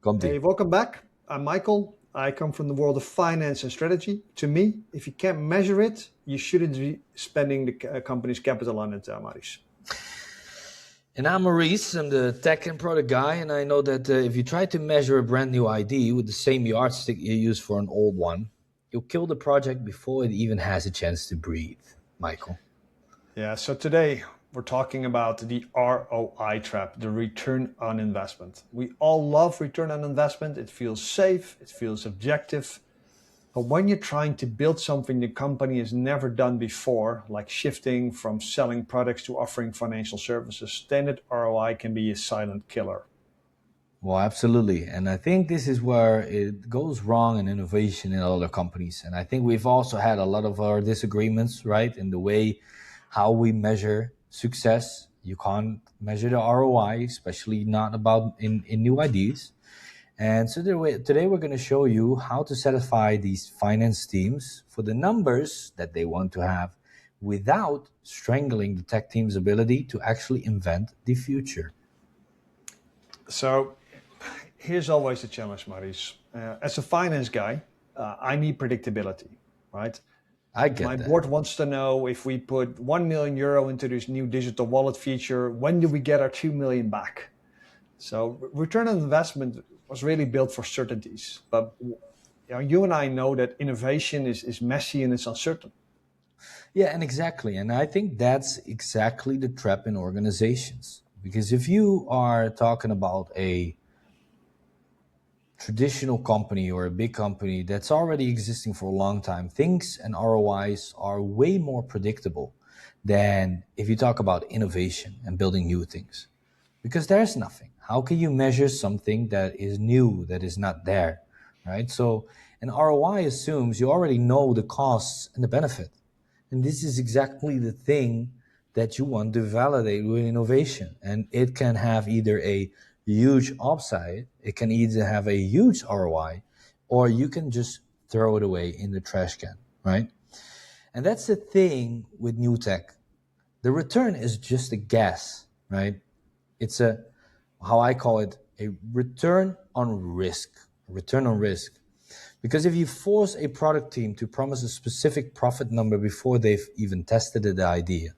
Comfy. Hey, welcome back. I'm Michael. I come from the world of finance and strategy. To me, if you can't measure it, you shouldn't be spending the company's capital on it, Maris. And I'm Maurice. I'm the tech and product guy, and I know that if you try to measure a brand new ID with the same yardstick you use for an old one, you'll kill the project before it even has a chance to breathe. Michael. Yeah, so today we're talking about the ROI trap, the return on investment. We all love return on investment. It feels safe, it feels objective. But when you're trying to build something the company has never done before, like shifting from selling products to offering financial services, standard ROI can be a silent killer. Well, absolutely. And I think this is where it goes wrong in innovation in other companies. And I think we've also had a lot of our disagreements, right, in the way how we measure success. You can't measure the ROI, especially not about in new ideas. And so today we're going to show you how to satisfy these finance teams for the numbers that they want to have without strangling the tech team's ability to actually invent the future. So here's always the challenge, Maurice. As a finance guy, I need predictability, right? I My get that. board wants to know if we put 1 million euro into this new digital wallet feature, when do we get our 2 million back? So return on investment was really built for certainties. But you and I know that innovation is messy and it's uncertain. Yeah, and exactly. And I think that's exactly the trap in organizations. Because if you are talking about a traditional company or a big company that's already existing for a long time, things and ROIs are way more predictable than if you talk about innovation and building new things. Because there's nothing. How can you measure something that is new, that is not there, right? So an ROI assumes you already know the costs and the benefit. And this is exactly the thing that you want to validate with innovation. And it can have either a huge upside, it can either have a huge ROI, or you can just throw it away in the trash can, right? And that's the thing with new tech. The return is just a guess, right? It's a, how I call it, a return on risk. Return on risk. Because if you force a product team to promise a specific profit number before they've even tested the idea,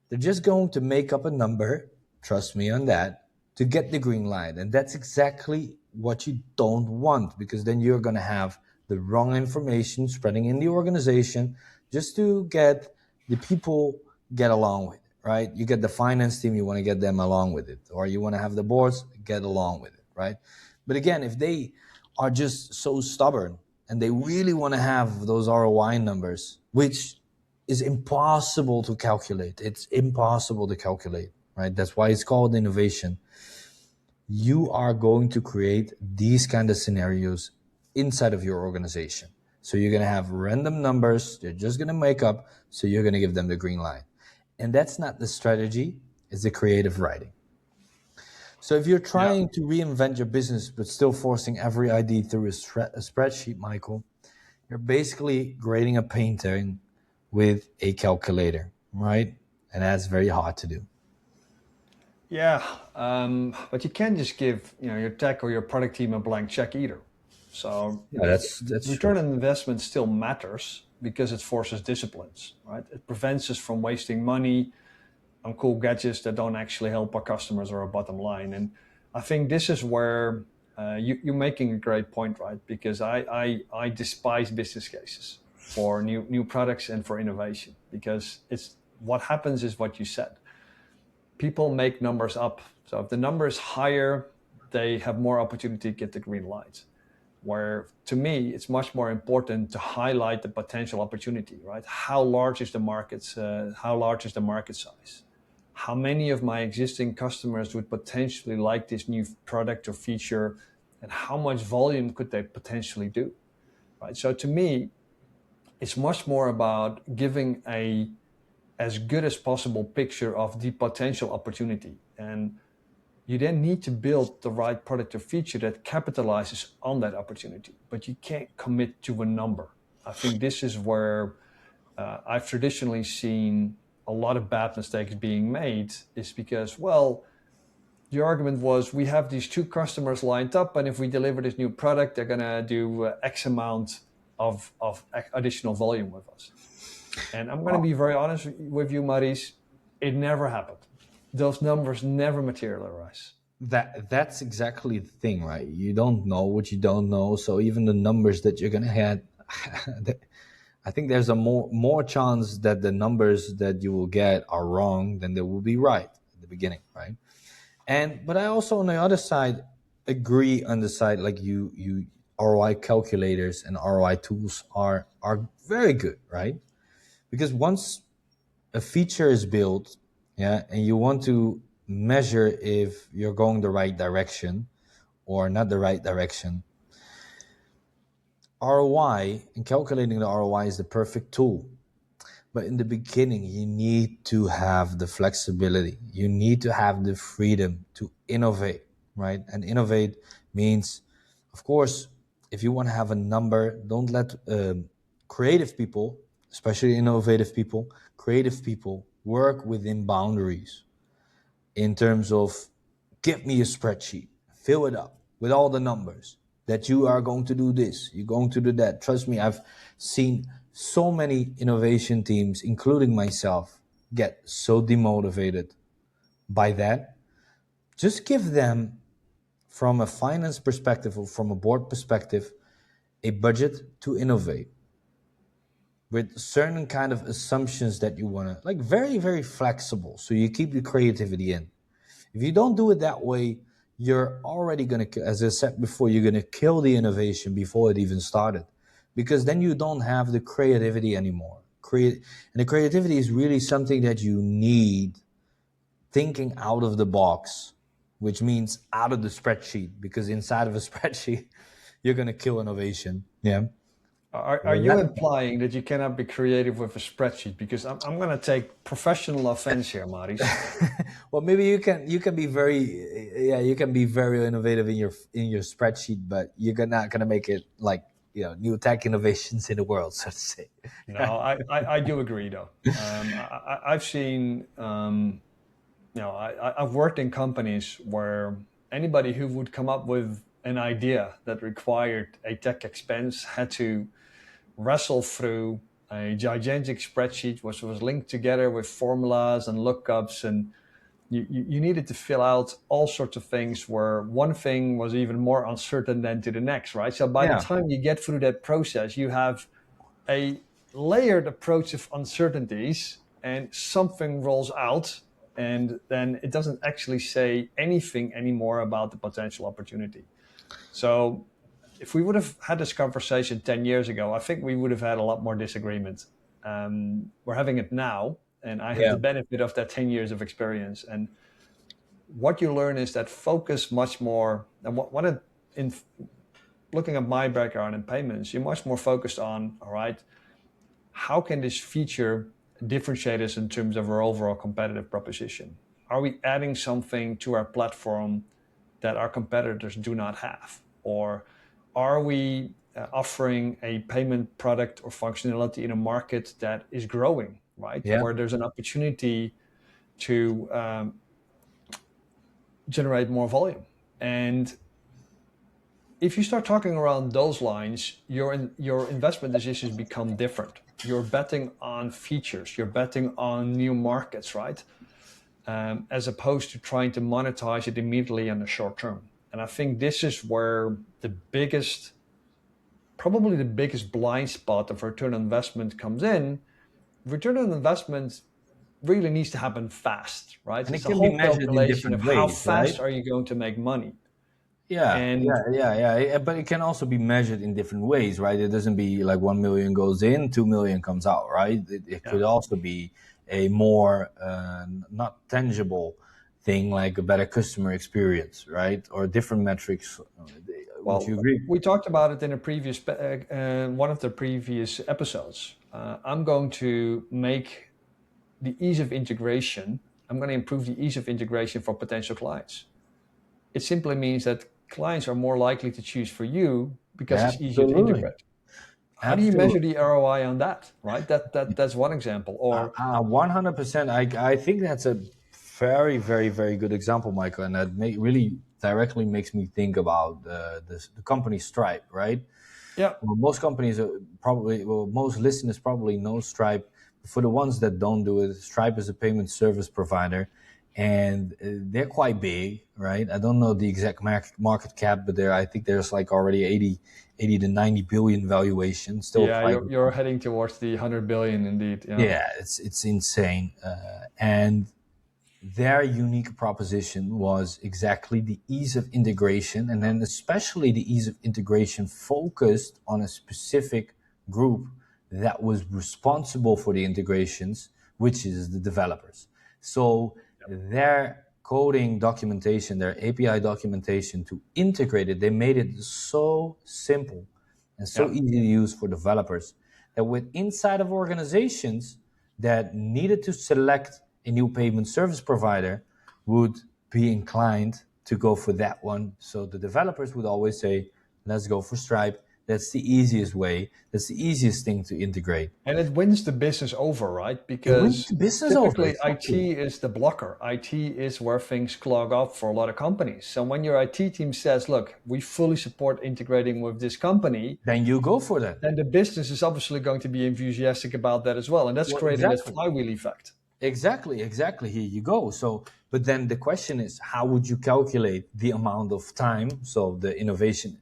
they're just going to make up a number, trust me on that, to get the green light. And that's exactly what you don't want, because then you're going to have the wrong information spreading in the organization just to get the people get along with it, right? You get the finance team, you want to get them along with it, or you want to have the boards get along with it, right? But again, if they are just so stubborn and they really want to have those ROI numbers, which is impossible to calculate. It's impossible to calculate, right? That's why it's called innovation. You are going to create these kind of scenarios inside of your organization. So you're going to have random numbers. They're just going to make up. So you're going to give them the green light. And that's not the strategy. It's the creative writing. So if you're Yeah. trying to reinvent your business, but still forcing every idea through a spreadsheet, Michael, you're basically grading a painting with a calculator, right? And that's very hard to do. Yeah, but you can't just give your tech or your product team a blank check either. So Yeah, that's true. return on investment still matters because it forces disciplines, right? It prevents us from wasting money on cool gadgets that don't actually help our customers or our bottom line. And I think this is where you're making a great point, right? Because I despise business cases for new products and for innovation because it's what happens is what you said. People make numbers up. So if the number is higher, they have more opportunity to get the green light. Where to me, it's much more important to highlight the potential opportunity, right? How large is the market? How large is the market size? How many of my existing customers would potentially like this new product or feature, and how much volume could they potentially do, right? So to me, it's much more about giving a as good as possible picture of the potential opportunity. And you then need to build the right product or feature that capitalizes on that opportunity, but you can't commit to a number. I think this is where I've traditionally seen a lot of bad mistakes being made is because, well, the argument was we have these two customers lined up, and if we deliver this new product, they're going to do X amount of additional volume with us. And I'm going to be very honest with you, Maurice, it never happened. Those numbers never materialize. That's exactly the thing, right? You don't know what you don't know. So even the numbers that you're gonna have, I think there's a more chance that the numbers that you will get are wrong than they will be right at the beginning, right? And but I also on the other side agree on the side like you ROI calculators and ROI tools are very good, right? Because once a feature is built, yeah, and you want to measure if you're going the right direction or not the right direction, ROI and calculating the ROI is the perfect tool. But in the beginning, you need to have the flexibility. You need to have the freedom to innovate, right? And innovate means, of course, if you want to have a number, don't let creative people, especially innovative people, creative people work within boundaries in terms of give me a spreadsheet, fill it up with all the numbers that you are going to do this, you're going to do that. Trust me, I've seen so many innovation teams, including myself, get so demotivated by that. Just give them, from a finance perspective or from a board perspective, a budget to innovate with certain kind of assumptions that you want to, like very, very flexible. So you keep the creativity in. If you don't do it that way, you're already going to, as I said before, you're going to kill the innovation before it even started, because then you don't have the creativity anymore. And the creativity is really something that you need, thinking out of the box, which means out of the spreadsheet, because inside of a spreadsheet, you're going to kill innovation. Yeah. Are you implying that you cannot be creative with a spreadsheet? Because I'm going to take professional offense here, Maurice. Well, maybe you can be you can be very innovative in your spreadsheet, but you're not gonna make it like new tech innovations in the world, so to say. No, I do agree though. I've seen I've worked in companies where anybody who would come up with an idea that required a tech expense had to wrestle through a gigantic spreadsheet which was linked together with formulas and lookups, and you needed to fill out all sorts of things where one thing was even more uncertain than to the next, right? So by the time you get through that process, you have a layered approach of uncertainties, and something rolls out, and then it doesn't actually say anything anymore about the potential opportunity. So if we would have had this conversation 10 years ago, I think we would have had a lot more disagreement. We're having it now, and I have the benefit of that 10 years of experience. And what you learn is that focus much more, and in looking at my background in payments, you're much more focused on, all right, how can this feature differentiate us in terms of our overall competitive proposition? Are we adding something to our platform that our competitors do not have? Or are we offering a payment product or functionality in a market that is growing, right? Yeah. Where there's an opportunity to generate more volume. And if you start talking around those lines, your investment decisions become different. You're betting on features, you're betting on new markets, right? As opposed to trying to monetize it immediately in the short term. And I think this is where probably the biggest blind spot of return on investment comes in. Return on investment really needs to happen fast, right? And it's it a can be whole measured in calculation different of how ways, right? fast are you going to make money. Yeah. But it can also be measured in different ways, right? It doesn't be like 1 million goes in, 2 million comes out, right? It could also be a more not tangible thing, like a better customer experience, right? Or different metrics. Would you agree? We talked about it in a previous one of the previous episodes. I'm going to make the ease of integration. I'm going to improve the ease of integration for potential clients. It simply means that clients are more likely to choose for you because it's easier to integrate. How do you measure the ROI on that, right? That's one example. Or 100%. I think that's a very, very, very good example, Michael, and that really directly makes me think about the company Stripe, right? Yeah. Well, most companies most listeners probably know Stripe. For the ones that don't do it, Stripe is a payment service provider, and they're quite big, right? I don't know the exact market cap, but I think there's like already 80 to 90 billion valuation. Still Yeah, quite, you're heading towards the 100 billion indeed. Yeah. yeah, it's insane, and their unique proposition was exactly the ease of integration, and then especially the ease of integration focused on a specific group that was responsible for the integrations, which is the developers. So their coding documentation, their API documentation to integrate it, they made it so simple and so Yeah. easy to use for developers that with inside of organizations that needed to select a new payment service provider would be inclined to go for that one. So the developers would always say, let's go for Stripe. That's the easiest way. That's the easiest thing to integrate. And it wins the business over, right? It wins Because the business over, typically exactly. IT is the blocker. IT is where things clog up for a lot of companies. So when your IT team says, look, we fully support integrating with this company, Then you go for that. then the business is obviously going to be enthusiastic about that as well. And that's Well, creating that exactly. flywheel effect. Exactly. Here you go. So, but then the question is, how would you calculate the amount of time? So the innovation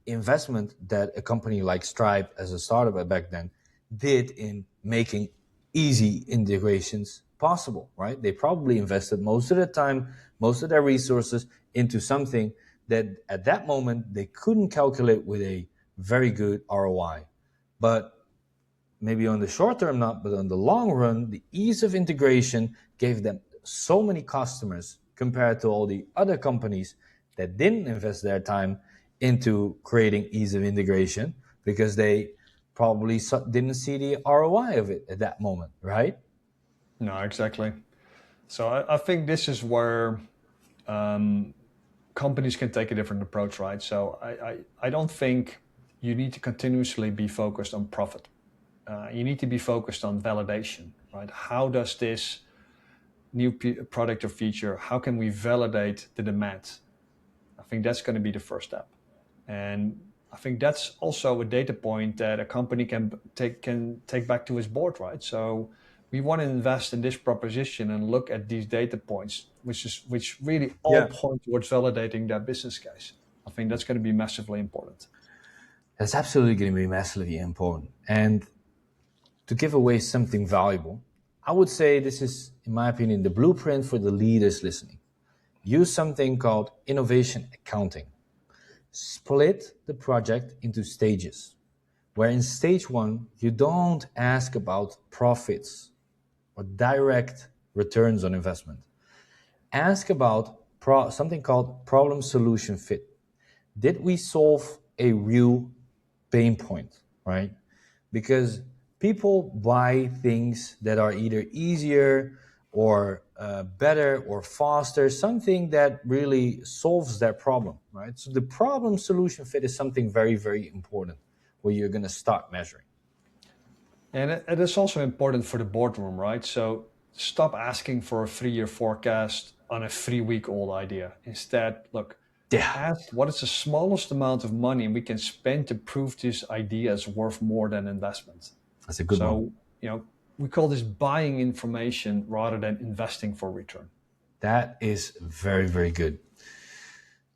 investment that a company like Stripe, as a startup back then, did in making easy integrations possible, right? They probably invested most of their time, most of their resources into something that at that moment they couldn't calculate with a very good ROI. But maybe on the short term not, but on the long run, the ease of integration gave them so many customers compared to all the other companies that didn't invest their time into creating ease of integration because they probably didn't see the ROI of it at that moment, right? No, exactly. So I think this is where companies can take a different approach, right? So I don't think you need to continuously be focused on profit. You need to be focused on validation, right? How does this new product or feature, how can we validate the demand? I think that's going to be the first step. And I think that's also a data point that a company can take back to its board, right? So we want to invest in this proposition and look at these data points, which really all Yeah. point towards validating that business case. I think that's going to be massively important. That's absolutely going to be massively important. And to give away something valuable, I would say this is, in my opinion, the blueprint for the leaders listening. Use something called innovation accounting. Split the project into stages, where in stage one, you don't ask about profits or direct returns on investment. Ask about something called problem solution fit. Did we solve a real pain point, right? Because people buy things that are either easier or better or faster, something that really solves their problem, right? So the problem solution fit is something very, very important where you're going to start measuring. And it is also important for the boardroom, right? So stop asking for a 3-year forecast on a 3-week old idea. Instead, look, Yeah, ask what is the smallest amount of money we can spend to prove this idea is worth more than investment. that's a good one. So, we call this buying information rather than investing for return. That is very, very good.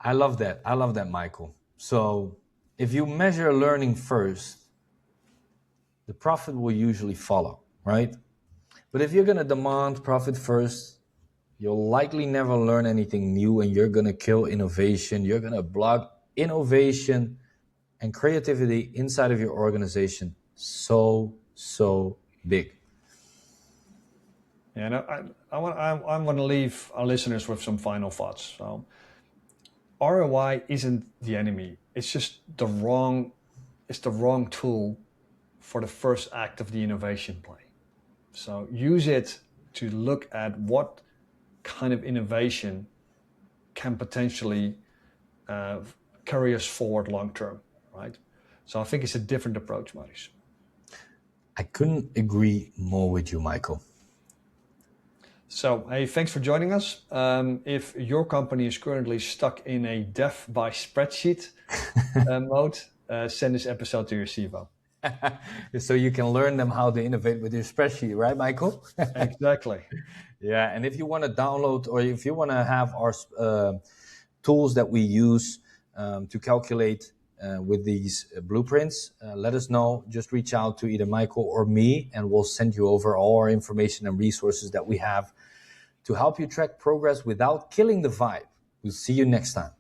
I love that. I love that, Michael. So if you measure learning first, the profit will usually follow, right? But if you're going to demand profit first, you'll likely never learn anything new and you're going to kill innovation. You're going to block innovation and creativity inside of your organization so big. And I'm going to leave our listeners with some final thoughts. So, ROI isn't the enemy. It's just it's the wrong tool for the first act of the innovation play. So use it to look at what kind of innovation can potentially carry us forward long term, right? So I think it's a different approach, Maurice. I couldn't agree more with you, Michael. So, hey, thanks for joining us. If your company is currently stuck in a dev by spreadsheet mode, send this episode to your CFO. So you can learn them how to innovate with your spreadsheet, right, Michael? Exactly. Yeah, and if you want to download or if you want to have our tools that we use to calculate with these blueprints, let us know. Just reach out to either Michael or me, and we'll send you over all our information and resources that we have to help you track progress without killing the vibe. We'll see you next time.